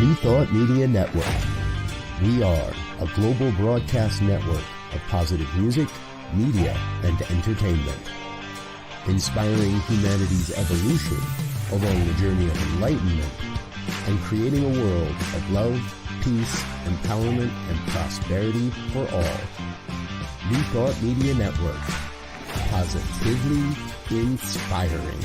New Thought Media Network. We are a global broadcast network of positive music, media, and entertainment, inspiring humanity's evolution along the journey of enlightenment and creating a world of love, peace, empowerment, and prosperity for all. New Thought Media Network. Positively inspiring.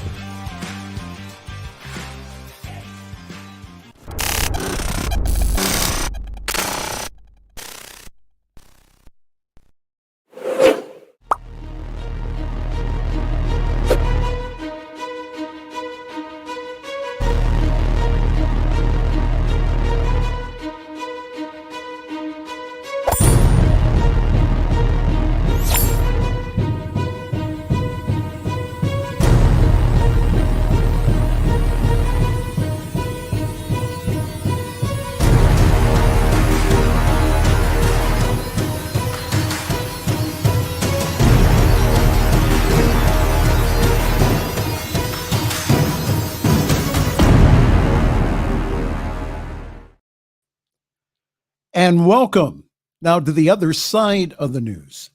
And welcome now to the other side of the news,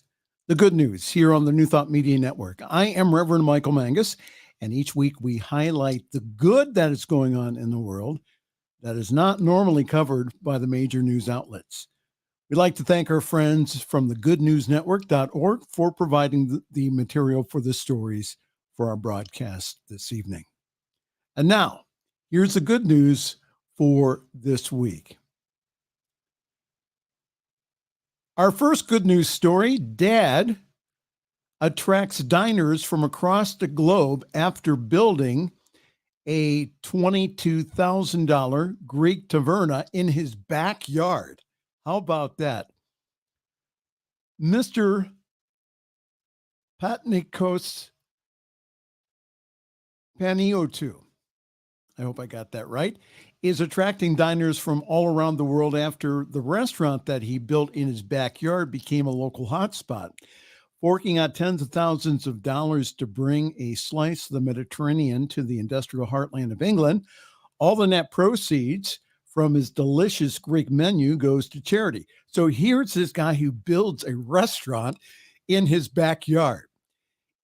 the good news here on the New Thought Media Network. I am Reverend Michael Mangus, and each week we highlight the good that is going on in the world that is not normally covered by the major news outlets. We'd like to thank our friends from the goodnewsnetwork.org for providing the material for the stories for our broadcast this evening. And now, here's the good news for this week. Our first good news story: Dad attracts diners from across the globe after building a $22,000 Greek taverna in his backyard. How about that? Mr. Patnikos Paniotou, I hope I got that right, is attracting diners from all around the world after the restaurant that he built in his backyard became a local hotspot, forking out tens of thousands of dollars to bring a slice of the Mediterranean to the industrial heartland of England. All the net proceeds from his delicious Greek menu goes to charity. So here's this guy who builds a restaurant in his backyard.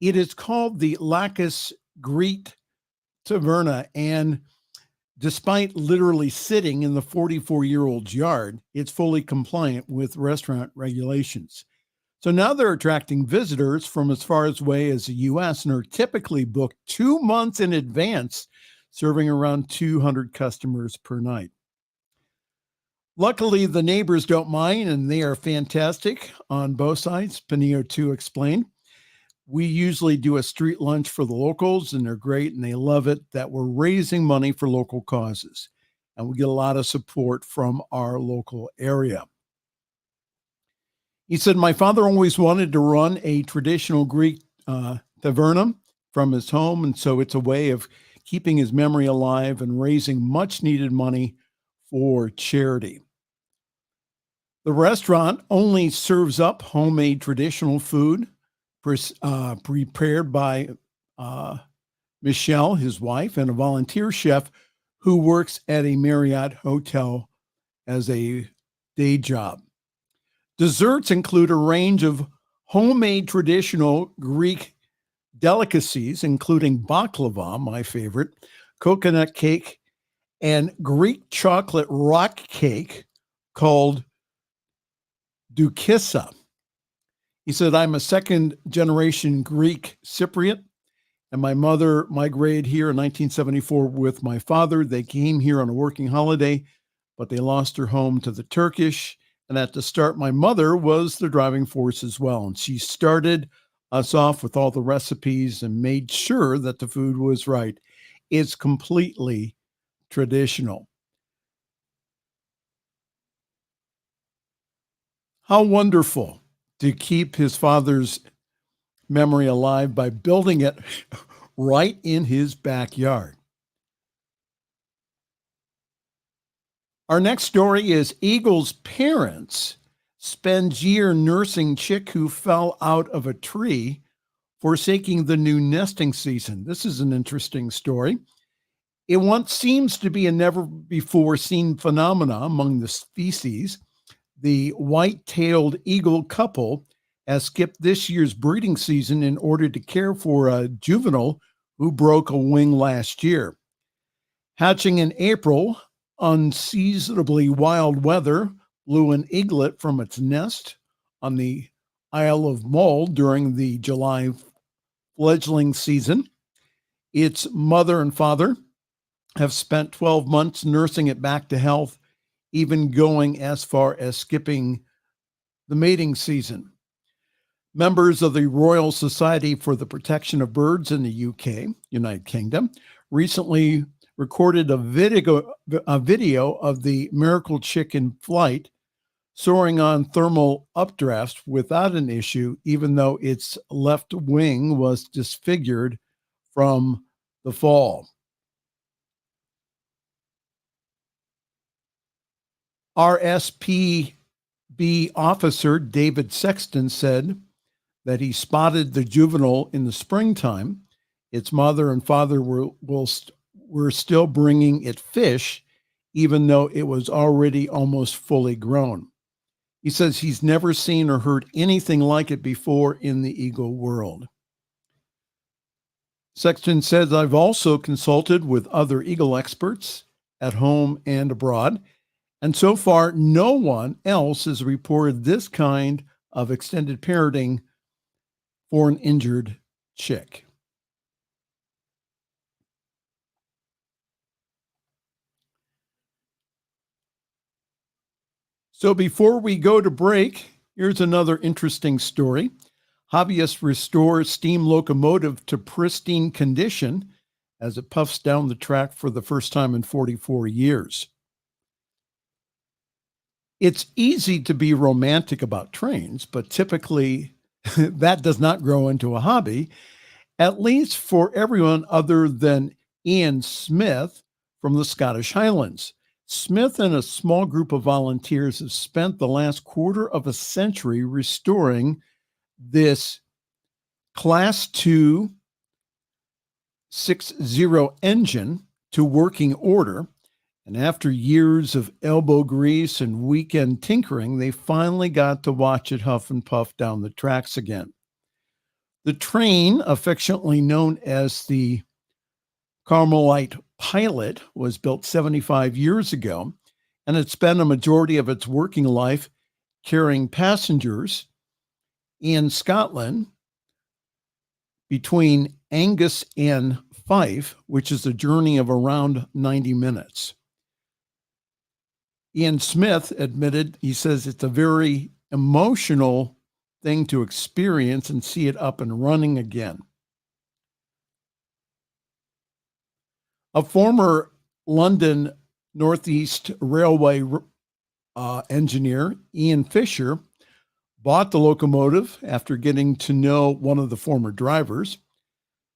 It is called the Lakis Greek Taverna, and despite literally sitting in the 44-year-old's yard, it's fully compliant with restaurant regulations. So now they're attracting visitors from as far away as the U.S. and are typically booked 2 months in advance, serving around 200 customers per night. Luckily, the neighbors don't mind, and they are fantastic on both sides, Paniotou explained. We usually do a street lunch for the locals, and they're great, and they love it that we're raising money for local causes. And we get a lot of support from our local area. He said, my father always wanted to run a traditional Greek taverna from his home, and so it's a way of keeping his memory alive and raising much needed money for charity. The restaurant only serves up homemade traditional food, prepared by Michelle, his wife, and a volunteer chef who works at a Marriott hotel as a day job. Desserts include a range of homemade traditional Greek delicacies, including baklava, my favorite, coconut cake, and Greek chocolate rock cake called doukissa. He said, I'm a second-generation Greek Cypriot, and my mother migrated here in 1974 with my father. They came here on a working holiday, but they lost their home to the Turkish. And at the start, my mother was the driving force as well. And she started us off with all the recipes and made sure that the food was right. It's completely traditional. How wonderful to keep his father's memory alive by building it right in his backyard. Our next story is Eagle's parents spend year nursing chick who fell out of a tree, forsaking the new nesting season. This is an interesting story. It once seems to be a never before seen phenomena among the species. The white-tailed eagle couple has skipped this year's breeding season in order to care for a juvenile who broke a wing last year. Hatching in April, unseasonably wild weather blew an eaglet from its nest on the Isle of Mull during the July fledgling season. Its mother and father have spent 12 months nursing it back to health, even going as far as skipping the mating season. Members of the Royal Society for the Protection of Birds in the UK, United Kingdom, recently recorded a video of the miracle chick in flight, soaring on thermal updrafts without an issue, even though its left wing was disfigured from the fall. RSPB officer David Sexton said that he spotted the juvenile in the springtime. Its mother and father were still bringing it fish, even though it was already almost fully grown. He says he's never seen or heard anything like it before in the eagle world. Sexton says, I've also consulted with other eagle experts at home and abroad, and so far no one else has reported this kind of extended parenting for an injured chick. So before we go to break, here's another interesting story. Hobbyists restore steam locomotive to pristine condition as it puffs down the track for the first time in 44 years. It's easy to be romantic about trains, but typically that does not grow into a hobby, at least for everyone other than Ian Smith from the Scottish Highlands. Smith and a small group of volunteers have spent the last quarter of a century restoring this Class 2 6.0 engine to working order. And after years of elbow grease and weekend tinkering, they finally got to watch it huff and puff down the tracks again. The train, affectionately known as the Carmelite Pilot, was built 75 years ago, and it spent a majority of its working life carrying passengers in Scotland between Angus and Fife, which is a journey of around 90 minutes. Ian Smith admitted, he says it's a very emotional thing to experience and see it up and running again. A former London Northeast Railway engineer, Ian Fisher, bought the locomotive after getting to know one of the former drivers.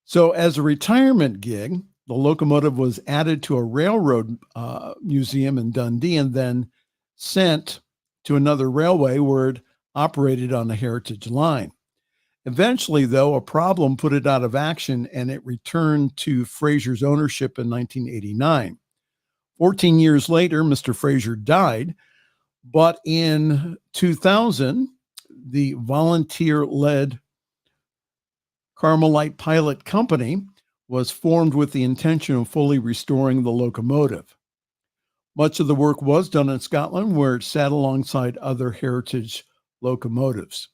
So as a retirement gig, the locomotive was added to a railroad museum in Dundee and then sent to another railway where it operated on a heritage line. Eventually, though, a problem put it out of action and it returned to Fraser's ownership in 1989. 14 years later, Mr. Fraser died, but in 2000, the volunteer-led Carmelite Pilot Company was formed with the intention of fully restoring the locomotive. Much of the work was done in Scotland, where it sat alongside other heritage locomotives.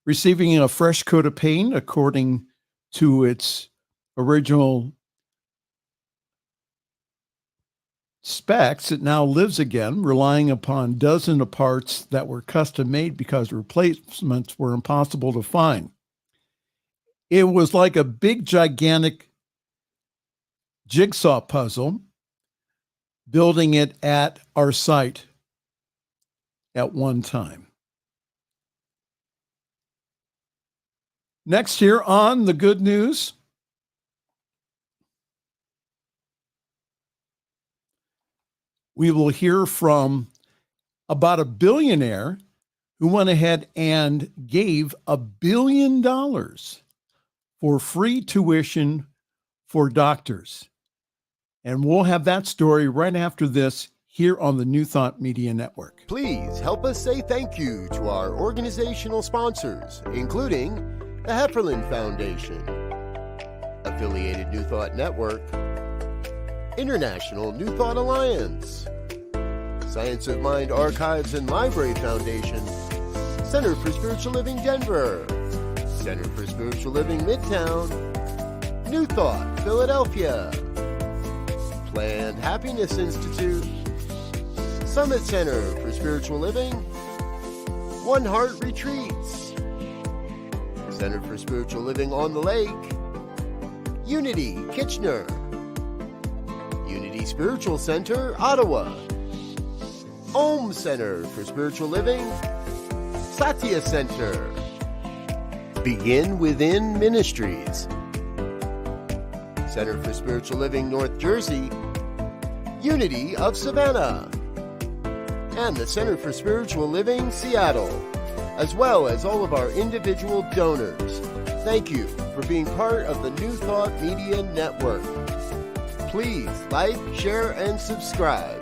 Receiving a fresh coat of paint according to its original specs, it now lives again, relying upon dozens of parts that were custom made because replacements were impossible to find. It was like a big, gigantic jigsaw puzzle, building it at our site at one time. Next here on The Good News, we will hear from about a billionaire who went ahead and gave $1 billion for free tuition for doctors. And we'll have that story right after this here on the New Thought Media Network. Please help us say thank you to our organizational sponsors, including the Hefferland Foundation, Affiliated New Thought Network, International New Thought Alliance, Science of Mind Archives and Library Foundation, Center for Spiritual Living Denver, Center for Spiritual Living Midtown, New Thought Philadelphia, Planned Happiness Institute, Summit Center for Spiritual Living, One Heart Retreats, Center for Spiritual Living on the Lake, Unity Kitchener, Unity Spiritual Center Ottawa, Om Center for Spiritual Living, Satya Center, Begin Within Ministries, Center for Spiritual Living North Jersey, Unity of Savannah, and the Center for Spiritual Living Seattle, as well as all of our individual donors. Thank you for being part of the New Thought Media Network. Please like, share, and subscribe.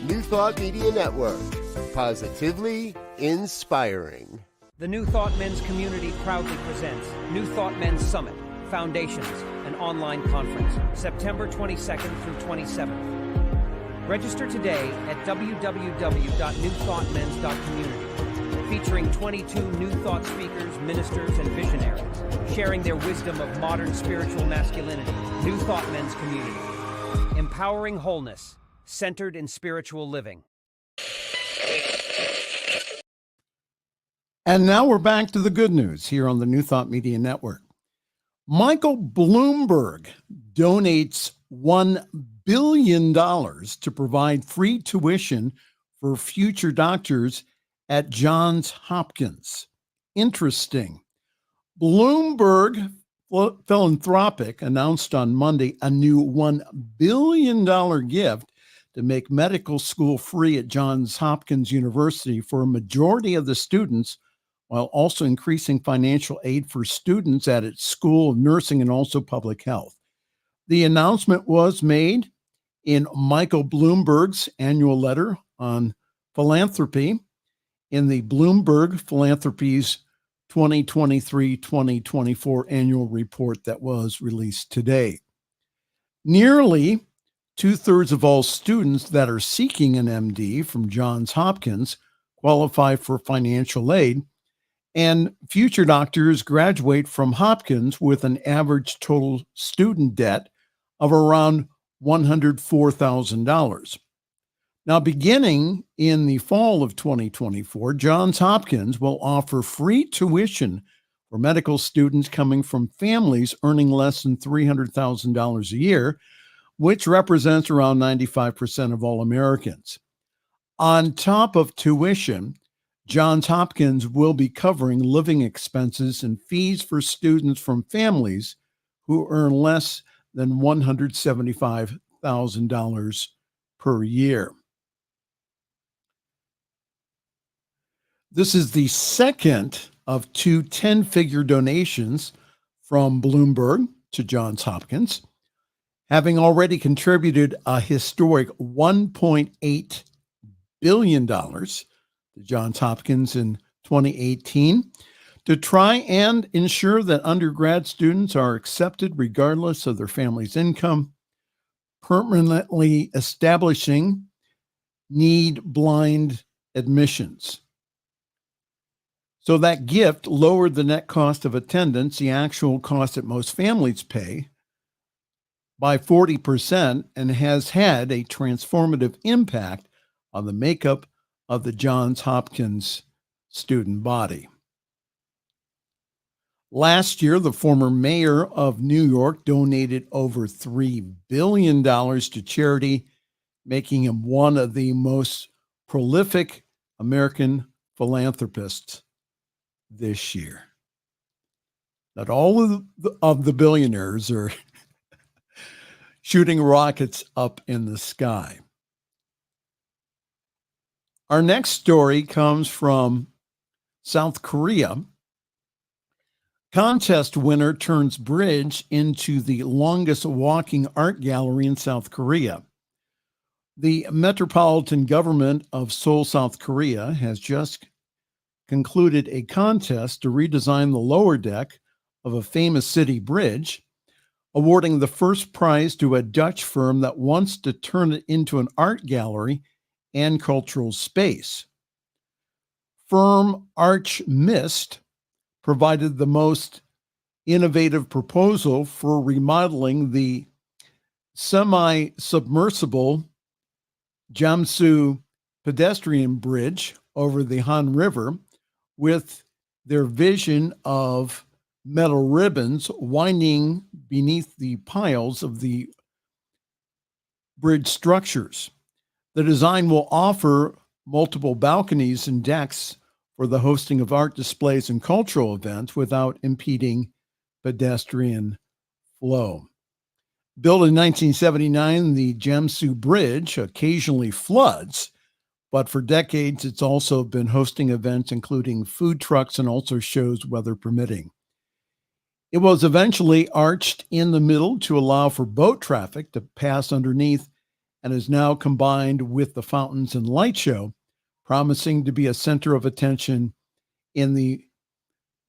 New Thought Media Network, positively inspiring. The New Thought Men's community proudly presents New Thought Men's Summit, Foundations, an online conference, September 22nd through 27th. Register today at www.newthoughtmens.community, featuring 22 New Thought speakers, ministers, and visionaries, sharing their wisdom of modern spiritual masculinity. New Thought Men's community, empowering wholeness, centered in spiritual living. And now we're back to the good news here on the New Thought Media Network. Michael Bloomberg donates $1 billion to provide free tuition for future doctors at Johns Hopkins. Interesting. Bloomberg Philanthropic announced on Monday a new $1 billion gift to make medical school free at Johns Hopkins University for a majority of the students, while also increasing financial aid for students at its School of Nursing and also public health. The announcement was made in Michael Bloomberg's annual letter on philanthropy in the Bloomberg Philanthropies 2023-2024 annual report that was released today. Nearly two-thirds of all students that are seeking an MD from Johns Hopkins qualify for financial aid, and future doctors graduate from Hopkins with an average total student debt of around $104,000. Now, beginning in the fall of 2024, Johns Hopkins will offer free tuition for medical students coming from families earning less than $300,000 a year, which represents around 95% of all Americans. On top of tuition, Johns Hopkins will be covering living expenses and fees for students from families who earn less than $175,000 per year. This is the second of two 10-figure donations from Bloomberg to Johns Hopkins, having already contributed a historic $1.8 billion to Johns Hopkins in 2018 to try and ensure that undergrad students are accepted regardless of their family's income, permanently establishing need-blind admissions. So that gift lowered the net cost of attendance, the actual cost that most families pay, by 40%, and has had a transformative impact on the makeup of the Johns Hopkins student body. Last year, the former mayor of New York donated over $3 billion to charity, making him one of the most prolific American philanthropists this year. Not all of the billionaires are shooting rockets up in the sky. Our next story comes from South Korea. Contest winner turns bridge into the longest walking art gallery in South Korea. The Metropolitan Government of Seoul, South Korea, has just concluded a contest to redesign the lower deck of a famous city bridge, awarding the first prize to a Dutch firm that wants to turn it into an art gallery and cultural space. Firm Arch Mist provided the most innovative proposal for remodeling the semi-submersible Jamsu pedestrian bridge over the Han River, with their vision of metal ribbons winding beneath the piles of the bridge structures. The design will offer multiple balconies and decks for the hosting of art displays and cultural events without impeding pedestrian flow. Built in 1979, the Jamsu Bridge occasionally floods, but for decades it's also been hosting events including food trucks and also shows, weather permitting. It was eventually arched in the middle to allow for boat traffic to pass underneath, and is now combined with the fountains and light show, promising to be a center of attention in the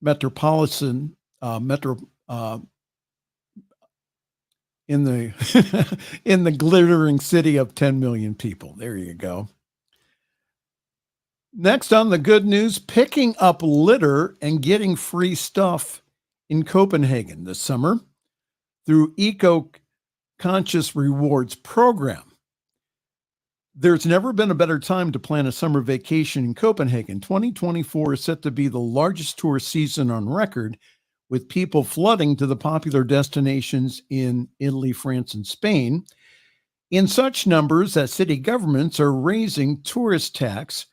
metropolitan in the in the glittering city of 10 million people. There you go. Next on the good news, picking up litter and getting free stuff in Copenhagen this summer through eco-conscious rewards program. There's never been a better time to plan a summer vacation in Copenhagen. 2024 is set to be the largest tourist season on record, with people flooding to the popular destinations in Italy, France, and Spain, in such numbers that city governments are raising tourist tax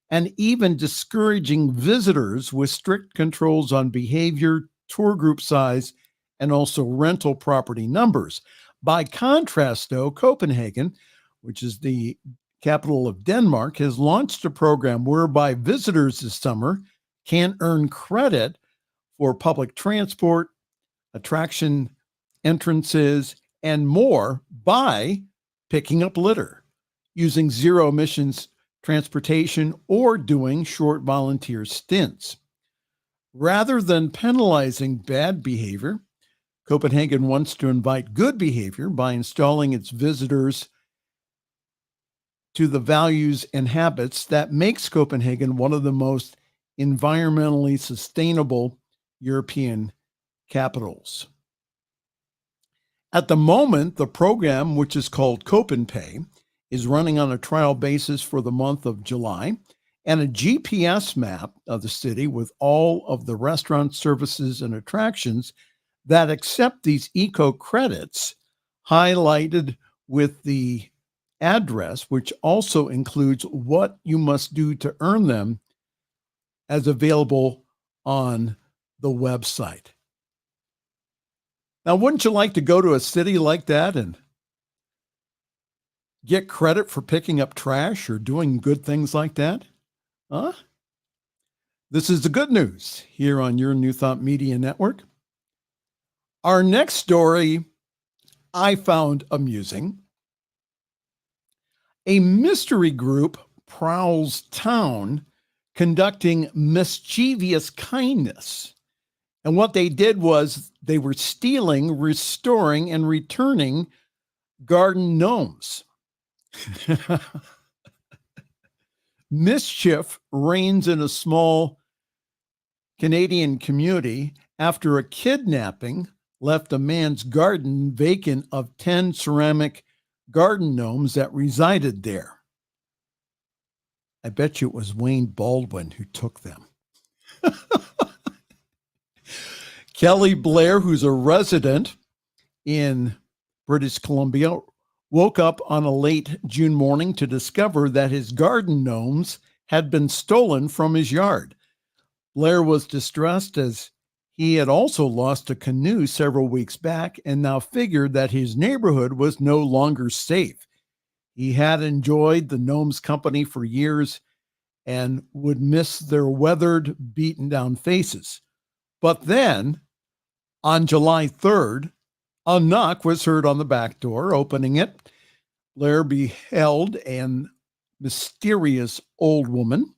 and even discouraging visitors with strict controls on behavior, tour group size, and also rental property numbers. By contrast, though, Copenhagen, which is the capital of Denmark, has launched a program whereby visitors this summer can earn credit for public transport, attraction entrances, and more by picking up litter, using zero emissions transportation, or doing short volunteer stints. Rather than penalizing bad behavior, Copenhagen wants to invite good behavior by installing its visitors to the values and habits that makes Copenhagen one of the most environmentally sustainable European capitals. At the moment, the program, which is called CopenPay, is running on a trial basis for the month of July, and a GPS map of the city with all of the restaurant services and attractions that accept these eco credits, highlighted with the address, which also includes what you must do to earn them, as available on the website. Now, wouldn't you like to go to a city like that and get credit for picking up trash or doing good things like that? Huh? This is the good news here on your New Thought Media Network. Our next story I found amusing. A mystery group prowls town conducting mischievous kindness. And what they did was they were stealing, restoring, and returning garden gnomes. Mischief reigns in a small Canadian community after a kidnapping left a man's garden vacant of 10 ceramic garden gnomes that resided there. I bet you it was Wayne Baldwin who took them. Kelly Blair, who's a resident in British Columbia, woke up on a late June morning to discover that his garden gnomes had been stolen from his yard. Blair was distressed, as he had also lost a canoe several weeks back and now figured that his neighborhood was no longer safe. He had enjoyed the gnomes' company for years and would miss their weathered, beaten down faces. But then on July 3rd, a knock was heard on the back door. Opening it, Blair beheld an mysterious old woman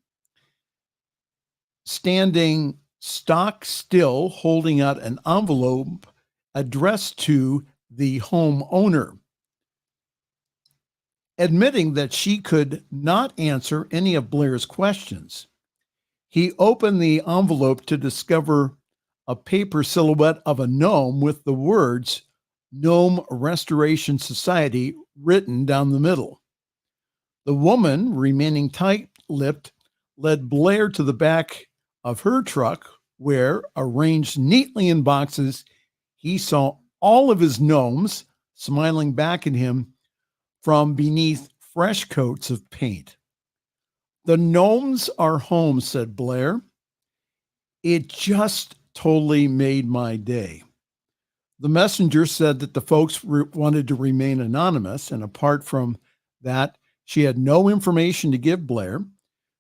standing stock still, holding out an envelope addressed to the homeowner. Admitting that she could not answer any of Blair's questions, he opened the envelope to discover a paper silhouette of a gnome with the words Gnome Restoration Society written down the middle. The woman, remaining tight-lipped, led Blair to the back of her truck where, arranged neatly in boxes, he saw all of his gnomes smiling back at him from beneath fresh coats of paint. "The gnomes are home," said Blair. "It just totally made my day." The messenger said that the folks wanted to remain anonymous, and apart from that, she had no information to give Blair,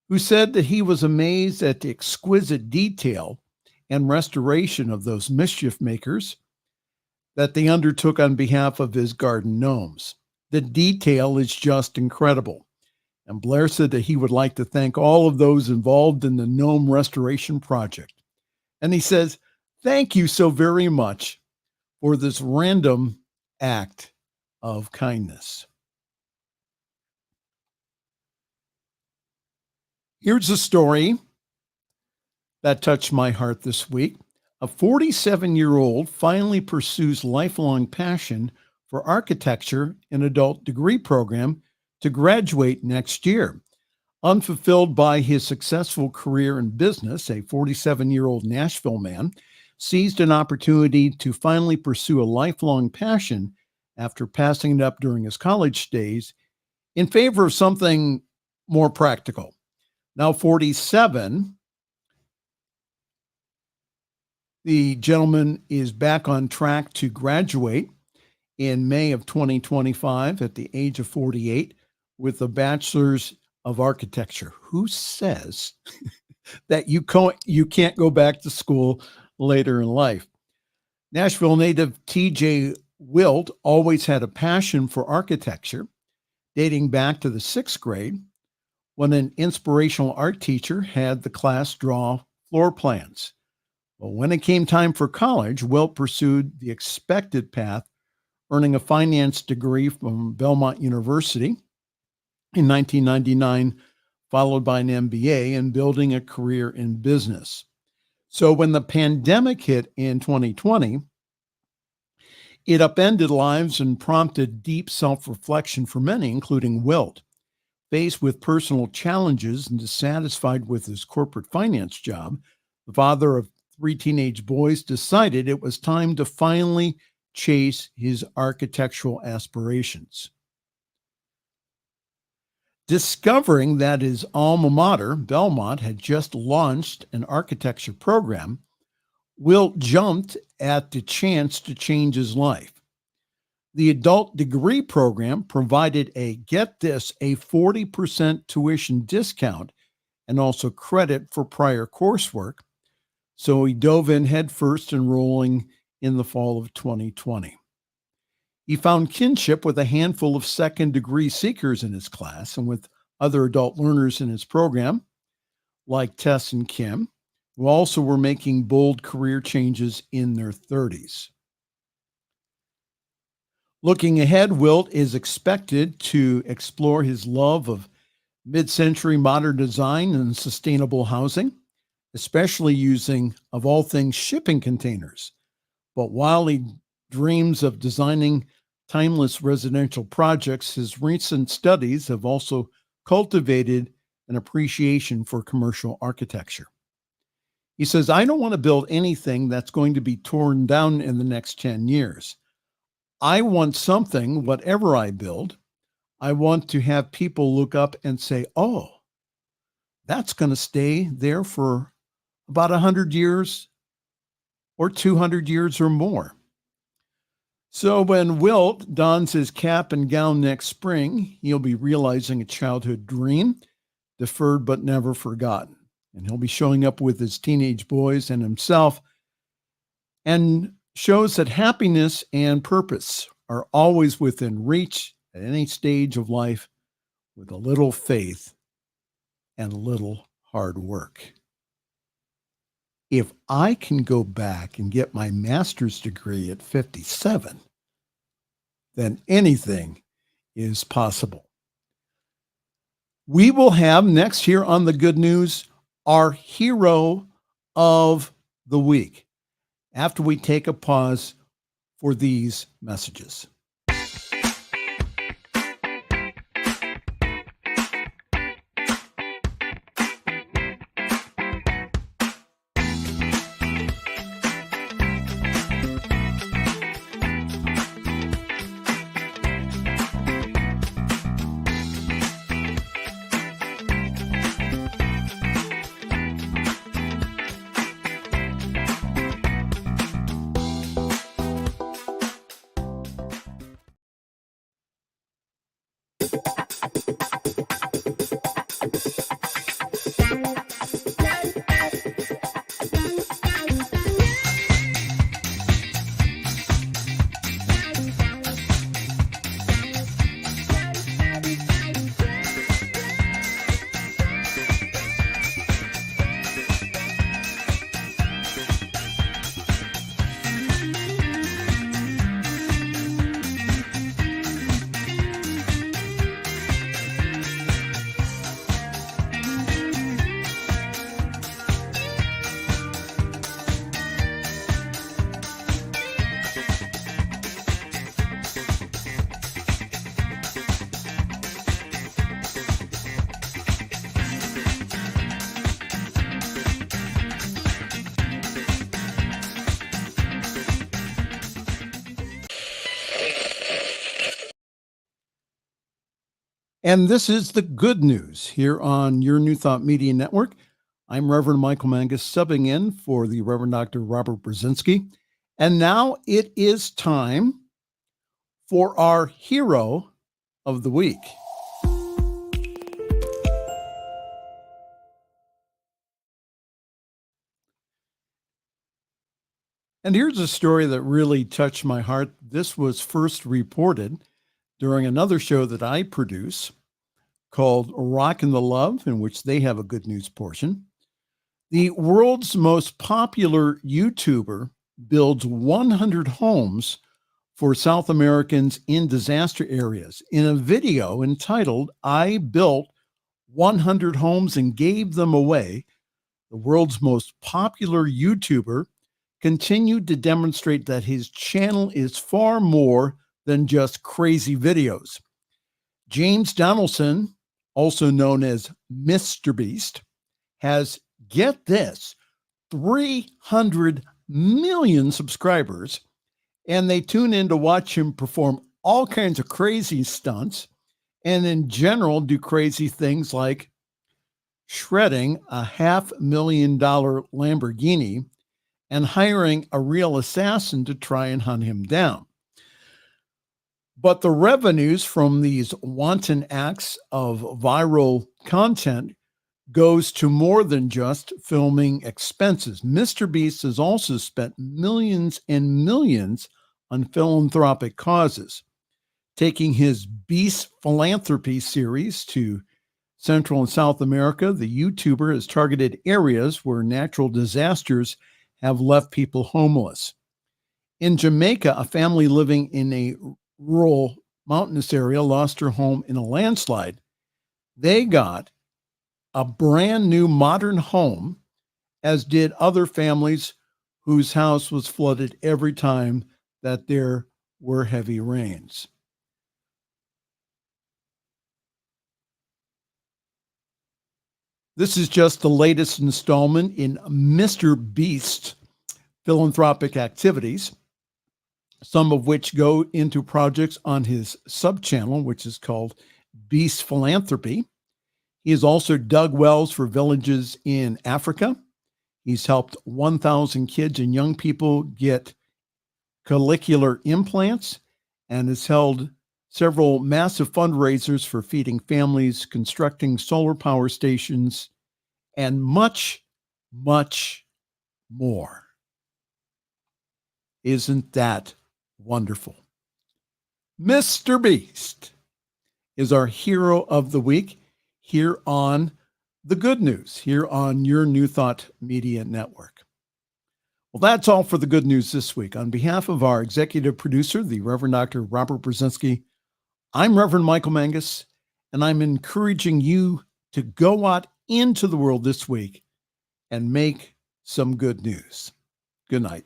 who said that he was amazed at the exquisite detail and restoration of those mischief makers that they undertook on behalf of his garden gnomes. The detail is just incredible. And Blair said that he would like to thank all of those involved in the gnome restoration project. And he says, "Thank you so very much for this random act of kindness." Here's a story that touched my heart this week. A 47-year-old finally pursues lifelong passion for architecture in adult degree program to graduate next year. Unfulfilled by his successful career in business, a 47-year-old Nashville man seized an opportunity to finally pursue a lifelong passion after passing it up during his college days in favor of something more practical. Now 47, the gentleman is back on track to graduate in May of 2025 at the age of 48 with a bachelor's of architecture. Who says that you can't go back to school later in life? Nashville native TJ Wilt always had a passion for architecture, dating back to the 6th grade when an inspirational art teacher had the class draw floor plans. But when it came time for college, Wilt pursued the expected path, earning a finance degree from Belmont University in 1999, followed by an MBA and building a career in business. So when the pandemic hit in 2020, it upended lives and prompted deep self-reflection for many, including Wilt. Faced with personal challenges and dissatisfied with his corporate finance job, the father of 3 teenage boys decided it was time to finally chase his architectural aspirations. Discovering that his alma mater, Belmont, had just launched an architecture program, Wilt jumped at the chance to change his life. The adult degree program provided a 40% tuition discount and also credit for prior coursework. So he dove in headfirst, enrolling in the fall of 2020. He found kinship with a handful of second degree seekers in his class and with other adult learners in his program, like Tess and Kim, who also were making bold career changes in their 30s. Looking ahead, Wilt is expected to explore his love of mid-century modern design and sustainable housing, especially using, of all things, shipping containers. But while he dreams of designing timeless residential projects, his recent studies have also cultivated an appreciation for commercial architecture. He says, "I don't want to build anything that's going to be torn down in the next 10 years. I want something, whatever I build, I want to have people look up and say, oh, that's going to stay there for about 100 years or 200 years or more." So when Wilt dons his cap and gown next spring, he'll be realizing a childhood dream, deferred but never forgotten. And he'll be showing up with his teenage boys and himself and shows that happiness and purpose are always within reach at any stage of life with a little faith and a little hard work. If I can go back and get my master's degree at 57, then anything is possible. We will have next here on the Good News our hero of the week after we take a pause for these messages. And this is the good news here on your New Thought Media Network. I'm Reverend Michael Mangus, subbing in for the Reverend Dr. Robert Brzezinski. And now it is time for our hero of the week. And here's a story that really touched my heart. This was first reported during another show that I produce called Rockin' the Love, in which they have a good news portion. The world's most popular YouTuber builds 100 homes for South Americans in disaster areas. In a video entitled, "I Built 100 Homes and Gave Them Away," the world's most popular YouTuber continued to demonstrate that his channel is far more than just crazy videos. James Donaldson, also known as Mr. Beast, has, get this, 300 million subscribers, and they tune in to watch him perform all kinds of crazy stunts and in general do crazy things like shredding a $500,000 Lamborghini and hiring a real assassin to try and hunt him down. But the revenues from these wanton acts of viral content goes to more than just filming expenses. Mr. Beast has also spent millions and millions on philanthropic causes, taking his Beast Philanthropy series to Central and South America. The YouTuber has targeted areas where natural disasters have left people homeless. In Jamaica, a family living in a rural mountainous area lost her home in a landslide. They got a brand new modern home, as did other families whose house was flooded every time that there were heavy rains. This is just the latest installment in Mr. Beast's philanthropic activities, some of which go into projects on his sub-channel, which is called Beast Philanthropy. He has also dug wells for villages in Africa. He's helped 1,000 kids and young people get cochlear implants and has held several massive fundraisers for feeding families, constructing solar power stations, and much, much more. Isn't that wonderful? Mr. Beast is our hero of the week here on The Good News, here on your New Thought Media Network. Well, that's all for the good news this week. On behalf of our executive producer, the Reverend Dr. Robert Brzezinski, I'm Reverend Michael Mangus, and I'm encouraging you to go out into the world this week and make some good news. Good night.